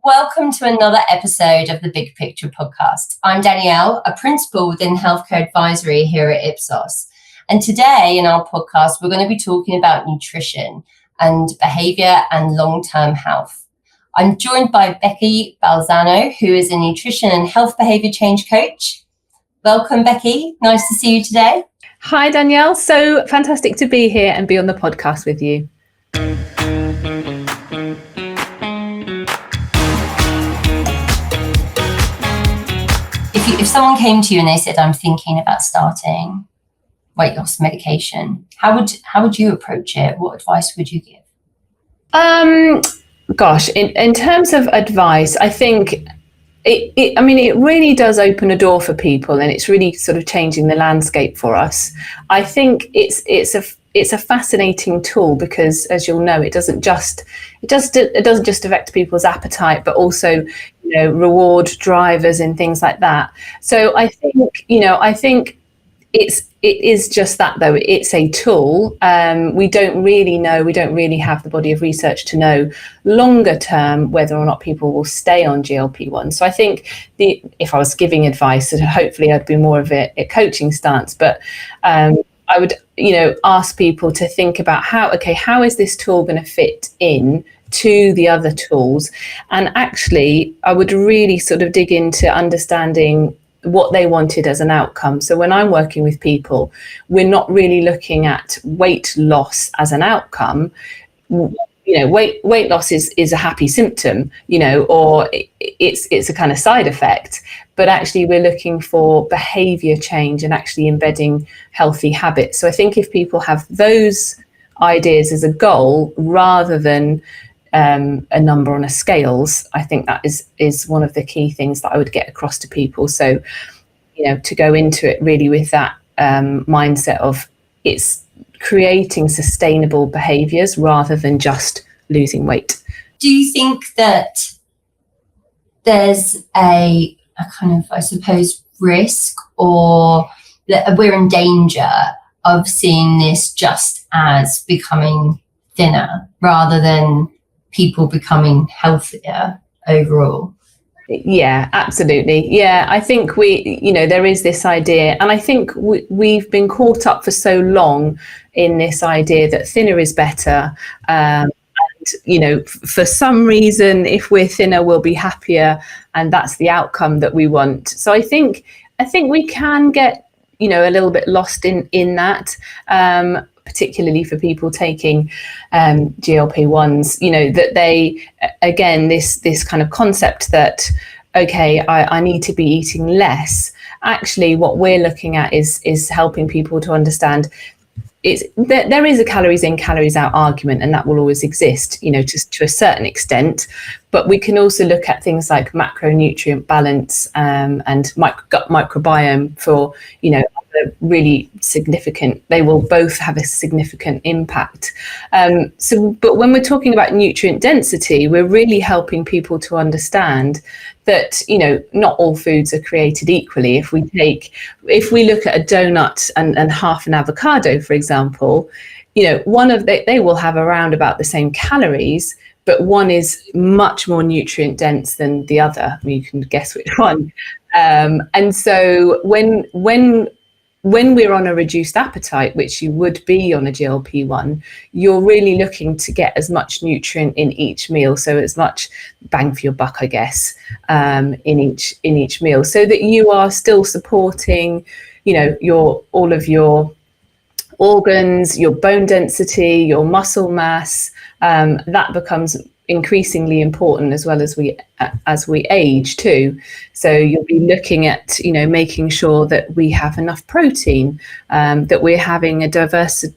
Welcome to another episode of the Big Picture podcast. I'm Danielle, a principal within Healthcare Advisory here at Ipsos. And today in our podcast, we're going to be talking about nutrition and behavior and long-term health. I'm joined by Becky Balzano, who is a nutrition and health behavior change coach. Welcome, Becky. Nice to see you today. Hi, Danielle. So fantastic to be here and be on the podcast with you. If someone came to you and they said, I'm thinking about starting weight loss medication, how would you approach it? What advice would you give? In terms of advice, I think it really does open a door for people, and it's really sort of changing the landscape for us. I think it's a fascinating tool because, as you'll know, it doesn't just affect people's appetite, but also, reward drivers and things like that. So I think it is just that, though. It's a tool. We don't really have the body of research to know longer term whether or not people will stay on GLP-1s. So I think if I was giving advice, hopefully I'd be more of a coaching stance, but I would, ask people to think about how is this tool going to fit in to the other tools? And actually, I would really sort of dig into understanding what they wanted as an outcome. So when I'm working with people, we're not really looking at weight loss as an outcome. Weight loss is a happy symptom, or it's a kind of side effect. But actually, we're looking for behavior change and actually embedding healthy habits. So I think if people have those ideas as a goal rather than a number on a scales, I think that is one of the key things that I would get across to people. So, to go into it really with that mindset of it's creating sustainable behaviors rather than just losing weight. Do you think that there's a kind of, I suppose, risk, or that we're in danger of seeing this just as becoming thinner rather than people becoming healthier overall? Yeah, absolutely. Yeah, I think there is this idea, and I think we've been caught up for so long in this idea that thinner is better. For some reason, if we're thinner, we'll be happier, and that's the outcome that we want. So I think we can get, a little bit lost in that. Particularly for people taking GLP-1s, that they, again, this kind of concept that, I need to be eating less. Actually, what we're looking at is helping people to understand there is a calories in, calories out argument, and that will always exist, to a certain extent. But we can also look at things like macronutrient balance and gut microbiome for, really significant. They will both have a significant impact. But when we're talking about nutrient density, we're really helping people to understand that, not all foods are created equally. If we look at a donut and half an avocado, for example, they will have around about the same calories, but one is much more nutrient dense than the other. You can guess which one. And so when we're on a reduced appetite, which you would be on a GLP-1, you're really looking to get as much nutrient in each meal, so as much bang for your buck, I guess, in each meal, so that you are still supporting, all of your organs, your bone density, your muscle mass. That becomes increasingly important as well as we age too. So you'll be looking at making sure that we have enough protein, that we're having a diversity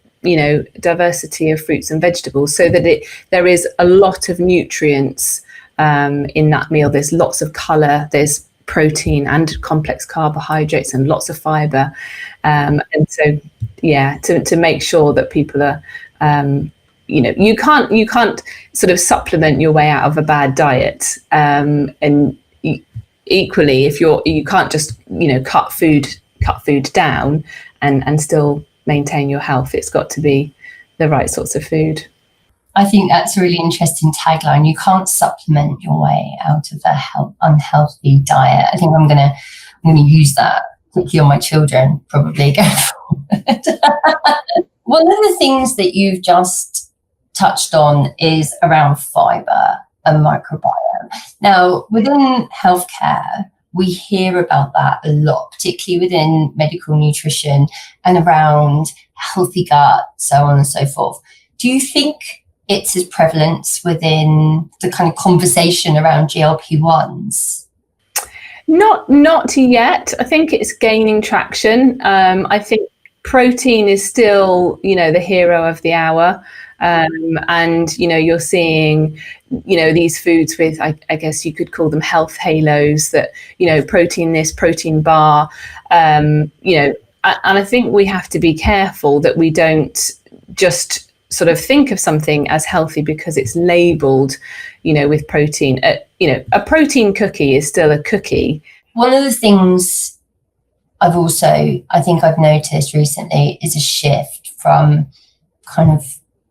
of fruits and vegetables, so that there is a lot of nutrients in that meal. There's lots of color, there's protein and complex carbohydrates and lots of fiber, and so to make sure that people are you can't sort of supplement your way out of a bad diet, and equally, if you can't just cut food down and still maintain your health. It's got to be the right sorts of food. I think that's a really interesting tagline. You can't supplement your way out of a unhealthy diet. I think I'm gonna use that, particularly on my children, probably going forward. One of the things that you've just touched on is around fibre and microbiome. Now, within healthcare, we hear about that a lot, particularly within medical nutrition and around healthy gut, so on and so forth. Do you think it's as prevalent within the kind of conversation around GLP-1s? Not yet. I think it's gaining traction. I think protein is still, the hero of the hour. And, you're seeing, these foods with, I guess you could call them health halos that, protein this, protein bar, and I think we have to be careful that we don't just sort of think of something as healthy because it's labeled, with protein. A protein cookie is still a cookie. One of the things I think I've noticed recently is a shift from kind of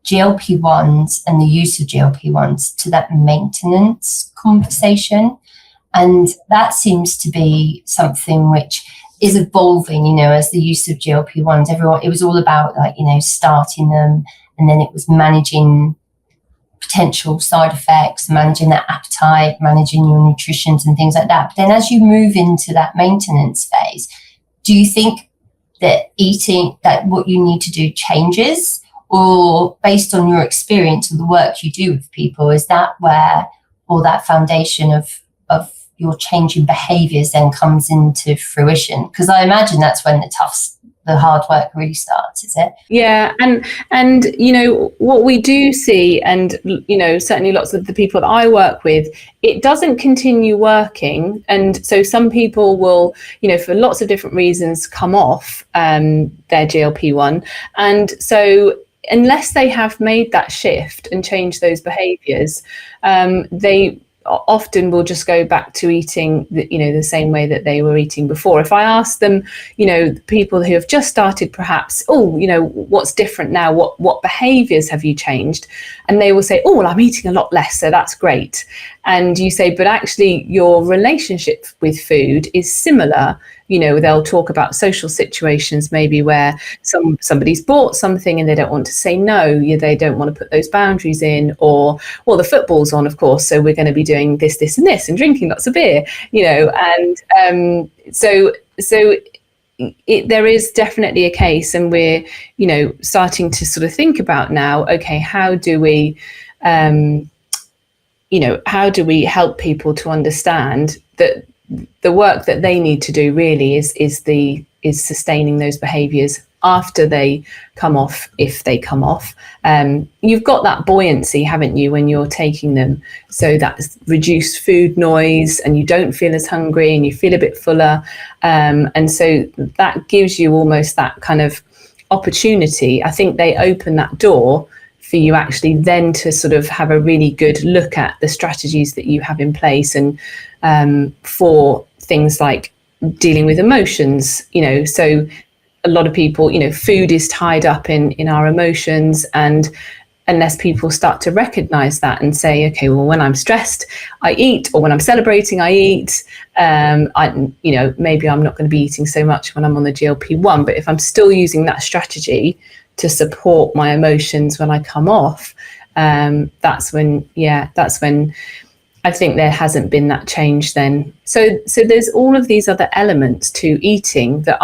GLP-1s and the use of GLP-1s to that maintenance conversation. And that seems to be something which is evolving, as the use of GLP-1s. It was all about starting them, and then it was managing potential side effects, managing that appetite, managing your nutrition and things like that. But then as you move into that maintenance phase, do you think that what you need to do changes? Or based on your experience and the work you do with people, is that where all that foundation of your changing behaviours then comes into fruition? Because I imagine that's when the hard work really starts, is it? Yeah, and what we do see, and certainly lots of the people that I work with, it doesn't continue working, and so some people will, for lots of different reasons, come off their GLP-1, and so unless they have made that shift and changed those behaviours, they often will just go back to eating the same way that they were eating before. If I ask them, people who have just started perhaps, what's different now, what behaviours have you changed, and they will say, well, I'm eating a lot less, so that's great. And you say, but actually your relationship with food is similar. They'll talk about social situations maybe where somebody's bought something and they don't want to say no, they don't want to put those boundaries in, or, well, the football's on, of course, so we're going to be doing this, this and this and drinking lots of beer, and so there is definitely a case, and we're, starting to sort of think about now, okay, how do we help people to understand that the work that they need to do really is sustaining those behaviours after they come off, if they come off. You've got that buoyancy, haven't you, when you're taking them, so that's reduced food noise and you don't feel as hungry and you feel a bit fuller, and so that gives you almost that kind of opportunity. I think they open that door for you actually then to sort of have a really good look at the strategies that you have in place, and for things like dealing with emotions, so a lot of people, food is tied up in our emotions, and unless people start to recognize that and say, okay, well, when I'm stressed, I eat, or when I'm celebrating, I eat, maybe I'm not going to be eating so much when I'm on the GLP-1, but if I'm still using that strategy to support my emotions when I come off, that's when I think there hasn't been that change then. So there's all of these other elements to eating that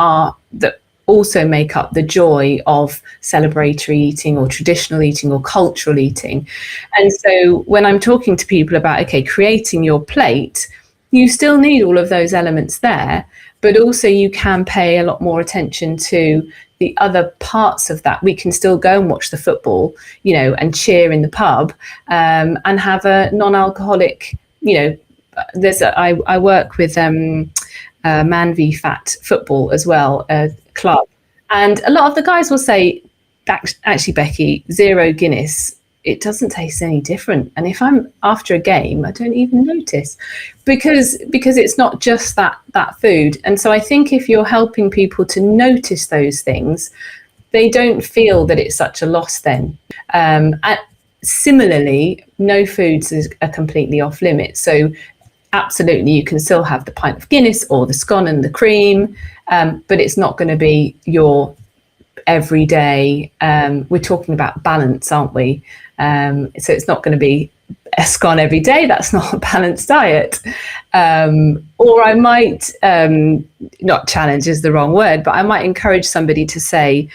also make up the joy of celebratory eating or traditional eating or cultural eating. And so when I'm talking to people about, okay, creating your plate, you still need all of those elements there, but also you can pay a lot more attention to the other parts of that. We can still go and watch the football, and cheer in the pub, and have a non-alcoholic, I work with Man v Fat Football as well, a club, and a lot of the guys will say, actually, Becky, 0 Guinness, it doesn't taste any different. And if I'm after a game, I don't even notice, because it's not just that food. And so I think if you're helping people to notice those things, they don't feel that it's such a loss then. Similarly, no foods are completely off limits. So absolutely, you can still have the pint of Guinness or the scone and the cream, but it's not going to be your everyday. We're talking about balance, aren't we? So it's not going to be a scone every day. That's not a balanced diet. Or I might, not challenge is the wrong word, but I might encourage somebody to say,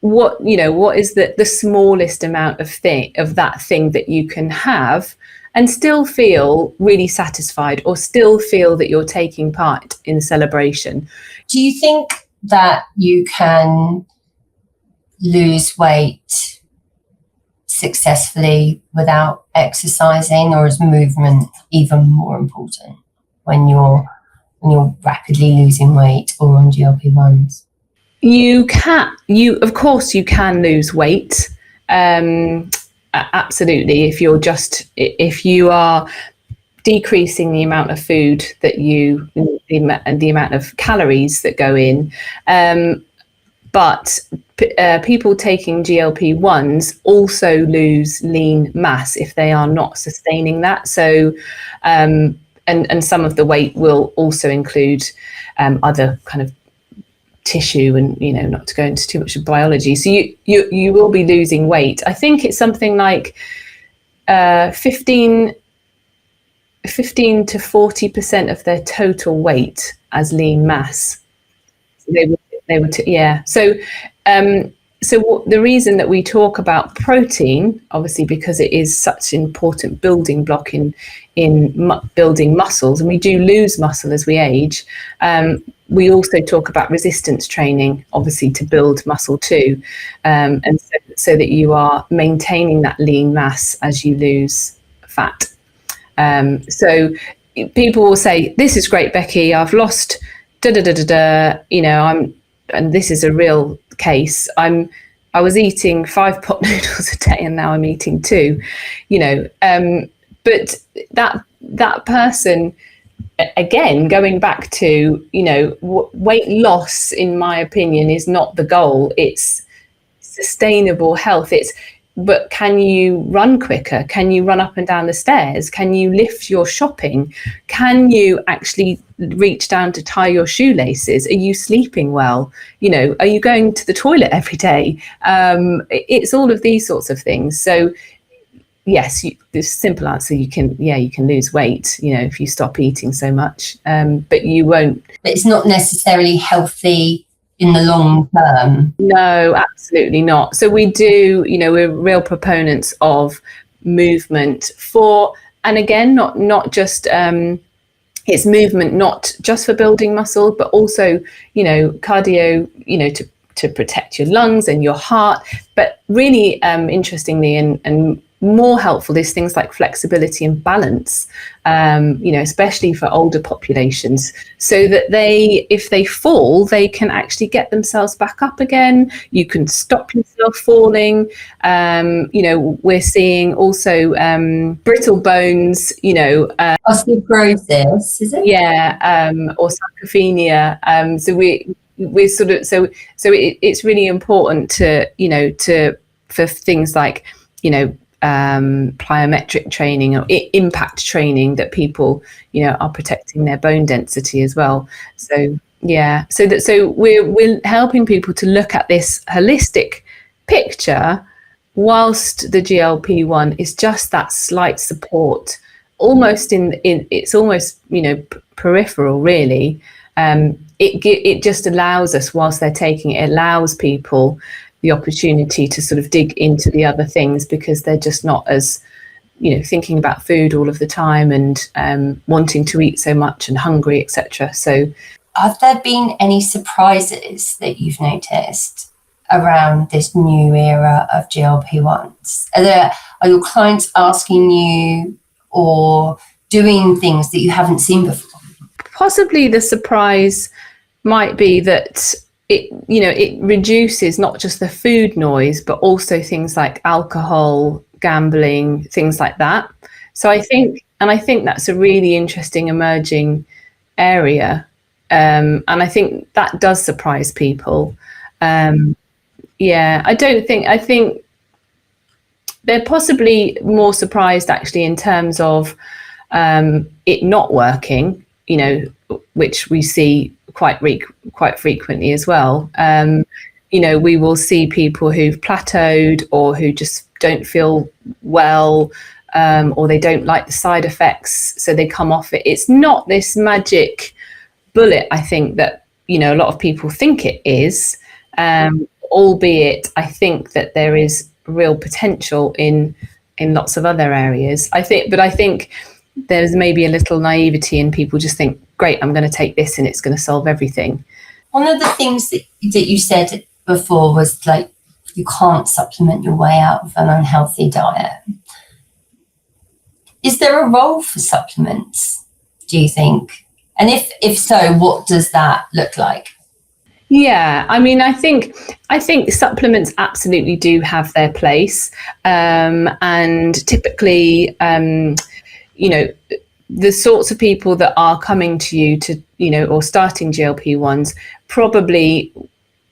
what is the smallest amount of that thing that you can have and still feel really satisfied, or still feel that you're taking part in celebration. Do you think that you can lose weight successfully without exercising, or is movement even more important when you're rapidly losing weight or on GLP-1s? Of course you can lose weight. Absolutely. If you are decreasing the amount of food that the amount of calories that go in, but people taking GLP-1s also lose lean mass if they are not sustaining that. So, and some of the weight will also include other kind of tissue, and not to go into too much of biology. So you will be losing weight. I think it's something like 15 to 40% of their total weight as lean mass. So the reason that we talk about protein, obviously, because it is such an important building block in building muscles, and we do lose muscle as we age. We also talk about resistance training, obviously, to build muscle too, and so that you are maintaining that lean mass as you lose fat. So people will say, "This is great, Becky. I've lost da da da da da." And this is a real case. I was eating 5 pot noodles a day, and now I'm eating 2. But that person, again, going back to weight loss, in my opinion, is not the goal. It's sustainable health. But can you run quicker? Can you run up and down the stairs? Can you lift your shopping? Can you actually reach down to tie your shoelaces? Are you sleeping well? Are you going to the toilet every day? It's all of these sorts of things. So yes, the simple answer, you can lose weight, if you stop eating so much, but you won't. But it's not necessarily healthy in the long term. No, absolutely not. So we do, we're real proponents of movement and again, not just, it's movement, not just for building muscle, but also, cardio, to protect your lungs and your heart. But really, interestingly and more helpful is things like flexibility and balance, especially for older populations, so that if they fall, they can actually get themselves back up again. You can stop yourself falling. We're seeing also brittle bones, osteoporosis, is it? Yeah, or sarcopenia. So we're sort of it's really important for things like plyometric training or impact training, that people are protecting their bone density as well. So we're helping people to look at this holistic picture, whilst the GLP-1 is just that slight support, almost it's almost peripheral, really. It just allows us, whilst they're taking it, allows people the opportunity to sort of dig into the other things, because they're just not as thinking about food all of the time, and wanting to eat so much, and hungry, etc. So have there been any surprises that you've noticed around this new era of GLP-1s? Are your clients asking you or doing things that you haven't seen before? Possibly the surprise might be that it reduces not just the food noise, but also things like alcohol, gambling, things like that. So I think that's a really interesting emerging area, and I think that does surprise people. I think they're possibly more surprised actually in terms of it not working, which we see quite frequently as well. We will see people who've plateaued or who just don't feel well, or they don't like the side effects, so they come off it. It's not this magic bullet, I think, that a lot of people think it is, albeit I think that there is real potential in lots of other areas. I think there's maybe a little naivety and people just think, great, I'm going to take this and it's going to solve everything. One of the things that you said before was like, you can't supplement your way out of an unhealthy diet. Is there a role for supplements, do you think? And if so, what does that look like? Yeah, I mean, I think supplements absolutely do have their place, and typically, the sorts of people that are coming to you to, or starting GLP-1s probably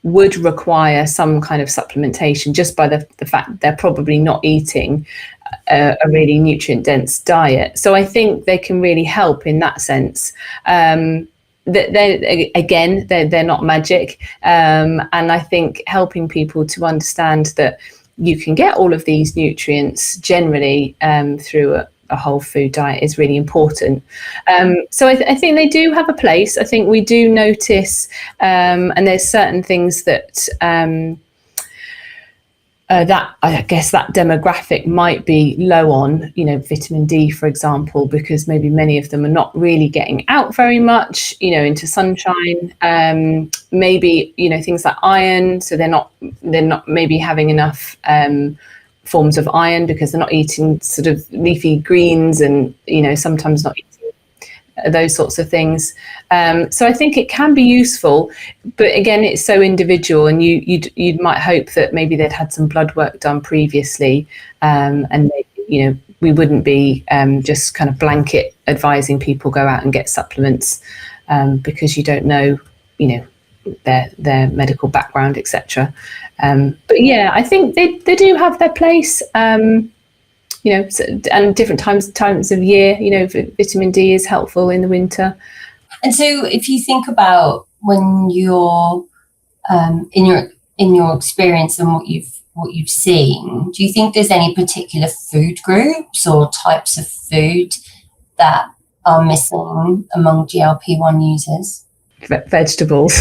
would require some kind of supplementation just by the fact they're probably not eating a really nutrient dense diet. So I think they can really help in that sense. They're not magic, and I think helping people to understand that you can get all of these nutrients generally through a whole food diet is really important. So I think they do have a place. I think we do notice, and there's certain things that that I guess that demographic might be low on, vitamin D, for example, because maybe many of them are not really getting out very much, into sunshine. Maybe, things like iron, so they're not maybe having enough forms of iron because they're not eating sort of leafy greens and, sometimes not eating those sorts of things. So I think it can be useful, but again, it's so individual, and you might hope that maybe they'd had some blood work done previously, and we wouldn't be just kind of blanket advising people go out and get supplements because you don't know, their medical background, etc. But yeah, I think they do have their place. And different times of year, vitamin D is helpful in the winter. And so if you think about when you're in your experience and what you've seen, do you think there's any particular food groups or types of food that are missing among GLP-1 users? Vegetables.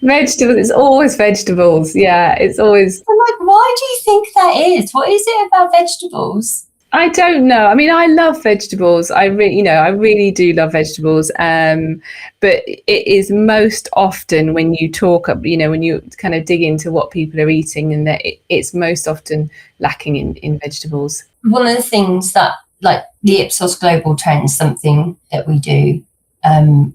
Vegetables, it's always vegetables. Yeah, it's always. I'm like, why do you think that is? What is it about vegetables? I don't know. I mean, I love vegetables. I really do love vegetables. But it is most often when you talk, when you kind of dig into what people are eating, and that it's most often lacking in vegetables. One of the things that, like the Ipsos Global Trends, something that we do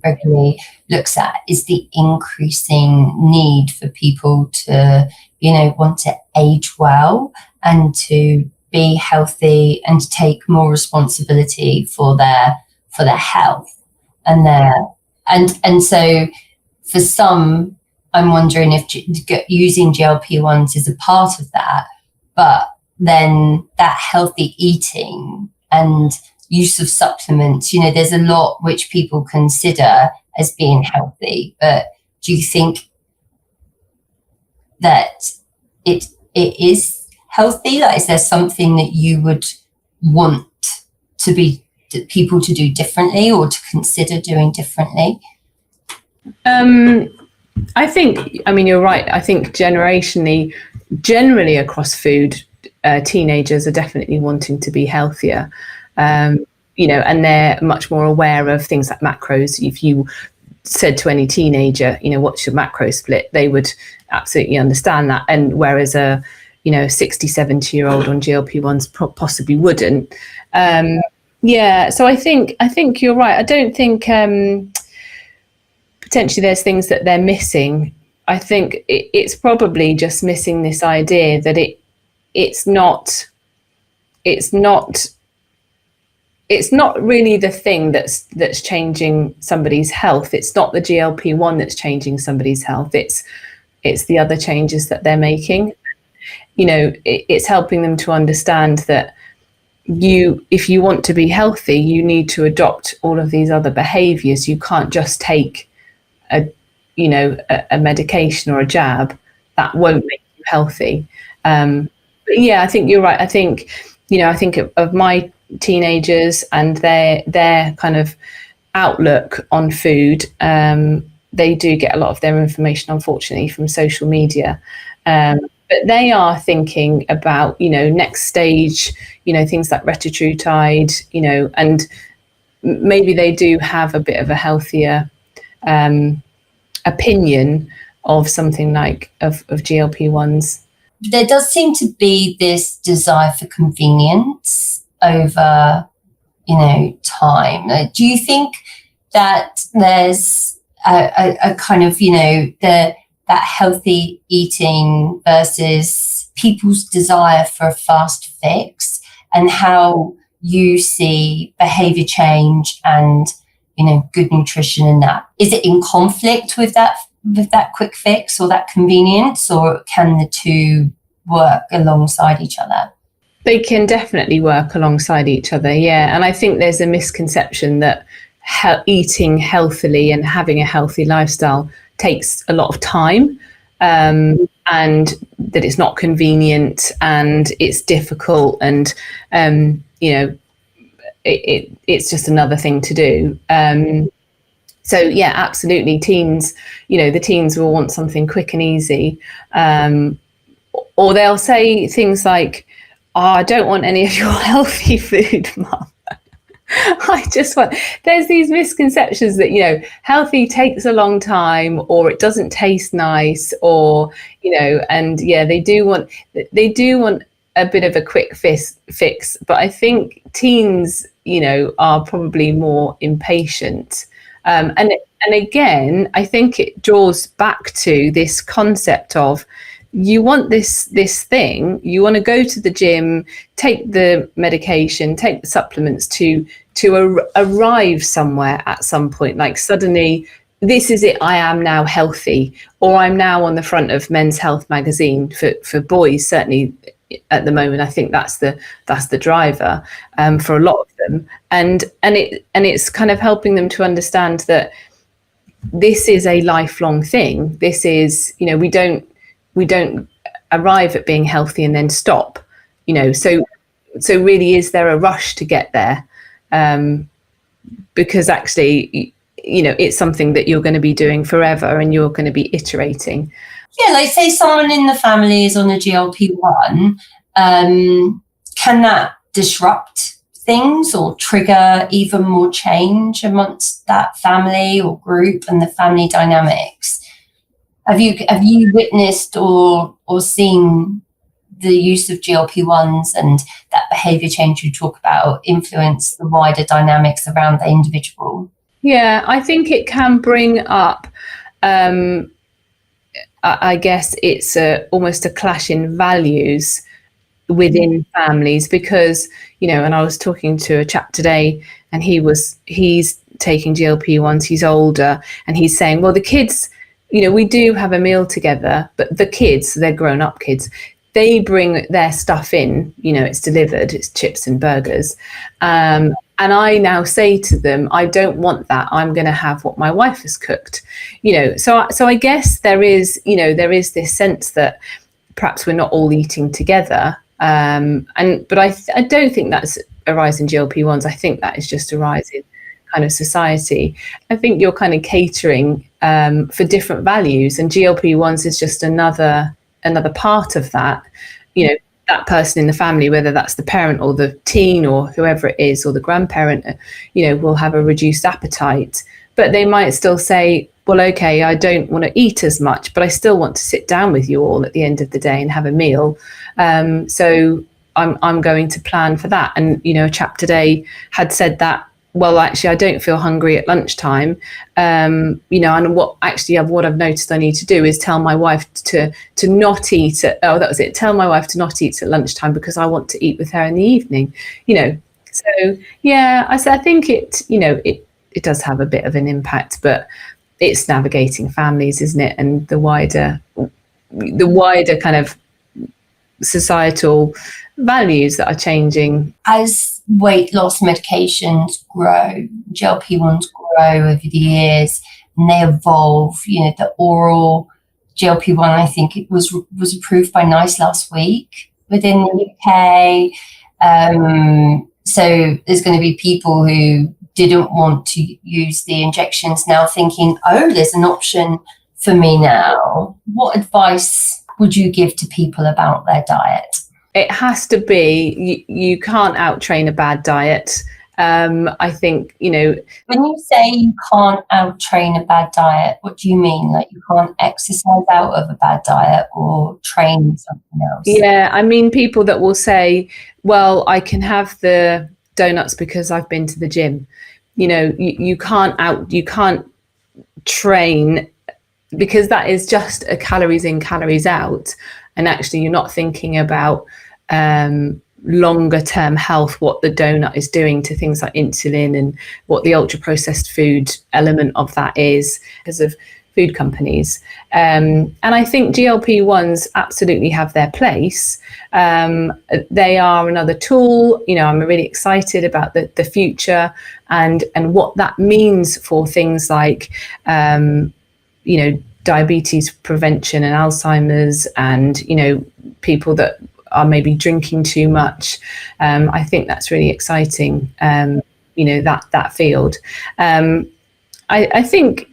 regularly looks at is the increasing need for people to, want to age well and to be healthy and to take more responsibility for their health and so for some, I'm wondering if using GLP-1s is a part of that, but then that healthy eating and use of supplements, there's a lot which people consider as being healthy, but do you think that it is healthy? Like, is there something that you would want people to do differently or to consider doing differently? I think, you're right. I think generally across food, teenagers are definitely wanting to be healthier. And they're much more aware of things like macros. If you said to any teenager, what's your macro split, they would absolutely understand that. And whereas a 60, 70-year-old on GLP-1s possibly wouldn't. So I think you're right. I don't think potentially there's things that they're missing. I think it's probably just missing this idea that it's not really the thing that's changing somebody's health. It's not the GLP-1 that's changing somebody's health. It's the other changes that they're making. it's helping them to understand that if you want to be healthy, you need to adopt all of these other behaviors. You can't just take a medication or a jab. That won't make you healthy. But yeah, I think you're right. I think of my teenagers and their kind of outlook on food. They do get a lot of their information, unfortunately, from social media. But they are thinking about, next stage, things like retatrutide, and maybe they do have a bit of a healthier opinion of something like of GLP-1s. There does seem to be this desire for convenience over, time. Do you think that there's a kind of, that healthy eating versus people's desire for a fast fix, and how you see behavior change and, good nutrition in that? Is it in conflict with that quick fix or that convenience, or can the two work alongside each other? They can definitely work alongside each other, yeah. And I think there's a misconception that eating healthily and having a healthy lifestyle takes a lot of time, and that it's not convenient and it's difficult, and it's just another thing to do. So yeah, absolutely. Teens, the teens will want something quick and easy, or they'll say things like, "Oh, I don't want any of your healthy food, Mum. I just want." There's these misconceptions that, healthy takes a long time, or it doesn't taste nice, or, and yeah, they do want a bit of a quick fix. But I think teens, are probably more impatient. And again, I think it draws back to this concept of, you want this thing, you want to go to the gym, take the medication, take the supplements to arrive somewhere at some point. Like suddenly, this is it, I am now healthy, or I'm now on the front of Men's Health magazine for boys, certainly at the moment. I think that's the driver for a lot of them, and it's kind of helping them to understand that this is a lifelong thing. This is, we don't arrive at being healthy and then stop, so really, is there a rush to get there? Because actually, it's something that you're going to be doing forever, and you're going to be iterating. Yeah, like say someone in the family is on a GLP-1, can that disrupt things or trigger even more change amongst that family or group and the family dynamics? Have you witnessed or seen the use of GLP-1s and that behavior change you talk about influence the wider dynamics around the individual? Yeah, I think it can bring up, I guess it's almost a clash in values within families, because, and I was talking to a chap today, and he's taking GLP-1s, he's older, and he's saying, well, the kids, we do have a meal together, but the kids, they're grown-up kids, they bring their stuff in, it's delivered, it's chips and burgers. And I now say to them, I don't want that. I'm going to have what my wife has cooked, So I guess there is this sense that perhaps we're not all eating together. But I don't think that's a rise in GLP-1s. I think that is just a rise in kind of society. I think you're kind of catering for different values, and GLP-1s is just another part of that. That person in the family, whether that's the parent or the teen or whoever it is, or the grandparent, will have a reduced appetite, but they might still say, well, okay, I don't want to eat as much, but I still want to sit down with you all at the end of the day and have a meal. So I'm going to plan for that. And, a chap today had said that, well, actually, I don't feel hungry at lunchtime. And what I've noticed I need to do is tell my wife to not eat tell my wife to not eat at lunchtime, because I want to eat with her in the evening, So yeah, I think it does have a bit of an impact, but it's navigating families, isn't it? And the wider kind of societal values that are changing. As weight loss medications grow, GLP-1s grow over the years, and they evolve. The oral GLP-1, I think it was approved by NICE last week within the UK. So there's going to be people who didn't want to use the injections now thinking, oh, there's an option for me now. What advice would you give to people about their diet? It has to be, you can't out-train a bad diet. I think, when you say you can't out-train a bad diet, what do you mean? Like you can't exercise out of a bad diet or train something else? Yeah, I mean, people that will say, well, I can have the donuts because I've been to the gym. You can't train, because that is just a calories in, calories out. And actually you're not thinking about longer term health, what the donut is doing to things like insulin and what the ultra processed food element of that is because of food companies. And I think GLP-1s absolutely have their place. They are another tool. I'm really excited about the future and what that means for things like, diabetes prevention and Alzheimer's and, people that are maybe drinking too much. I think that's really exciting, that field. I think,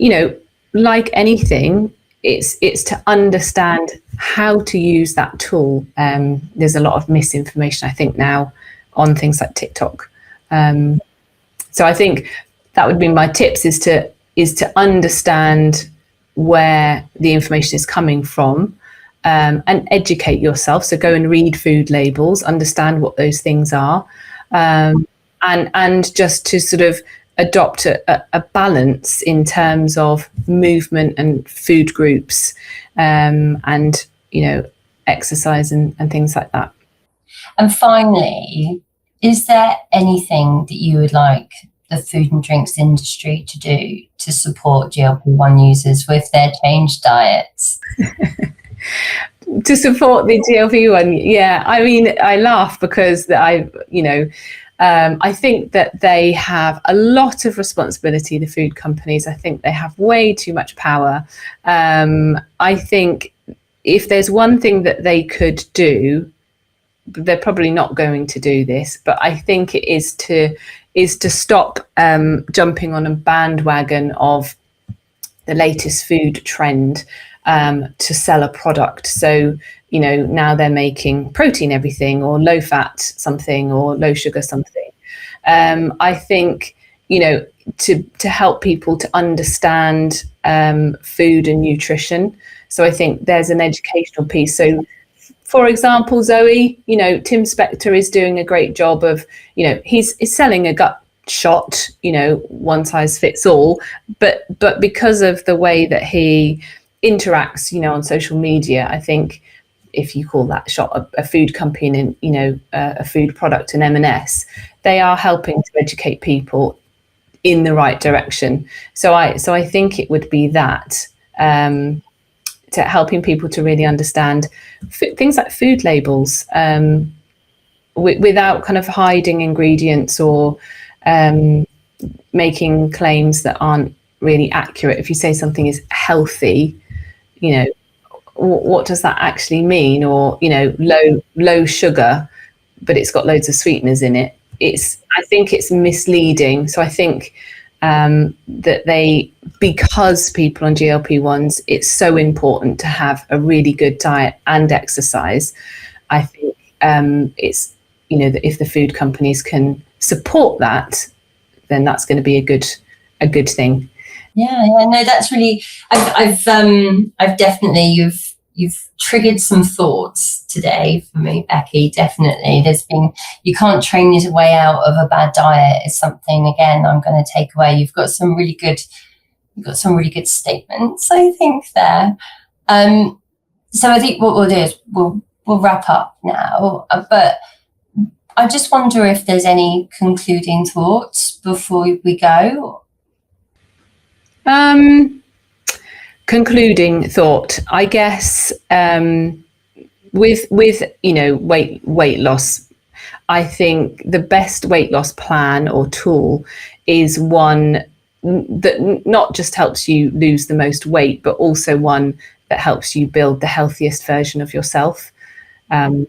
like anything, it's to understand how to use that tool. There's a lot of misinformation, I think, now on things like TikTok. So I think that would be my tips is to understand where the information is coming from, and educate yourself. So go and read food labels, understand what those things are, and just to sort of adopt a balance in terms of movement and food groups, and exercise and things like that. And finally, is there anything that you would like the food and drinks industry to do to support GLP-1 users with their changed diets? To support the GLP-1, yeah. I mean, I laugh because I think that they have a lot of responsibility, the food companies. I think they have way too much power. I think if there's one thing that they could do, they're probably not going to do this, but I think it is to stop jumping on a bandwagon of the latest food trend to sell a product. So, now they're making protein everything or low fat something or low sugar something. I think, to help people to understand food and nutrition. So I think there's an educational piece. So for example, Zoe, Tim Spector is doing a great job of, he's selling a gut shot, one size fits all, but because of the way that he interacts, on social media, I think if you call that shot a food company and, a food product, an M&S, they are helping to educate people in the right direction. So I think it would be that, to helping people to really understand things like food labels, without kind of hiding ingredients or making claims that aren't really accurate. If you say something is healthy, what does that actually mean? Or, low sugar, but it's got loads of sweeteners in it. I think it's misleading. So I think that because people on GLP-1s, it's so important to have a really good diet and exercise. I think it's, that if the food companies can support that, then that's going to be a good thing. Yeah, no, that's really. I've definitely you've triggered some thoughts today for me, Becky. Definitely, you can't train your way out of a bad diet. Is something again I'm going to take away. You've got some really good statements, I think there. So I think what we'll do is we'll wrap up now, but I just wonder if there's any concluding thoughts before we go. Concluding thought, I guess, with weight loss, I think the best weight loss plan or tool is one that not just helps you lose the most weight, but also one that helps you build the healthiest version of yourself, and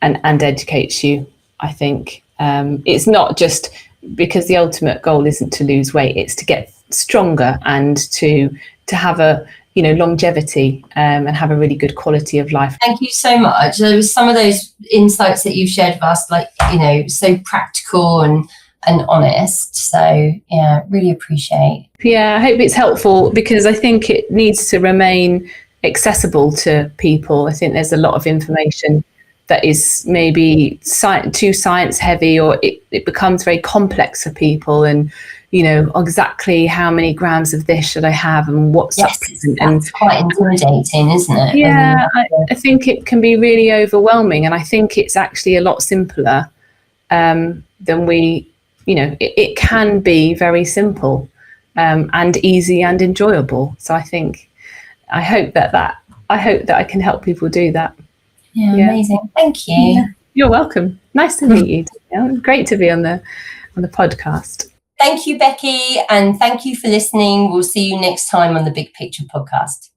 educates you. I think it's not just because the ultimate goal isn't to lose weight; it's to get stronger and to have a longevity, and have a really good quality of life. Thank you so much. There was some of those insights that you've shared with us, like, so practical and honest. So yeah, really appreciate. Yeah, I hope it's helpful, because I think it needs to remain accessible to people. I think there's a lot of information that is maybe too science heavy, or it becomes very complex for people, and exactly how many grams of this should I have, and what's that's quite intimidating, isn't it? Yeah, I think it can be really overwhelming, and I think it's actually a lot simpler than we. It can be very simple and easy and enjoyable. So I hope that I can help people do that. Yeah, amazing. Thank you. Yeah. You're welcome. Nice to meet you. Danielle. Great to be on the podcast. Thank you, Becky, and thank you for listening. We'll see you next time on the Big Picture Podcast.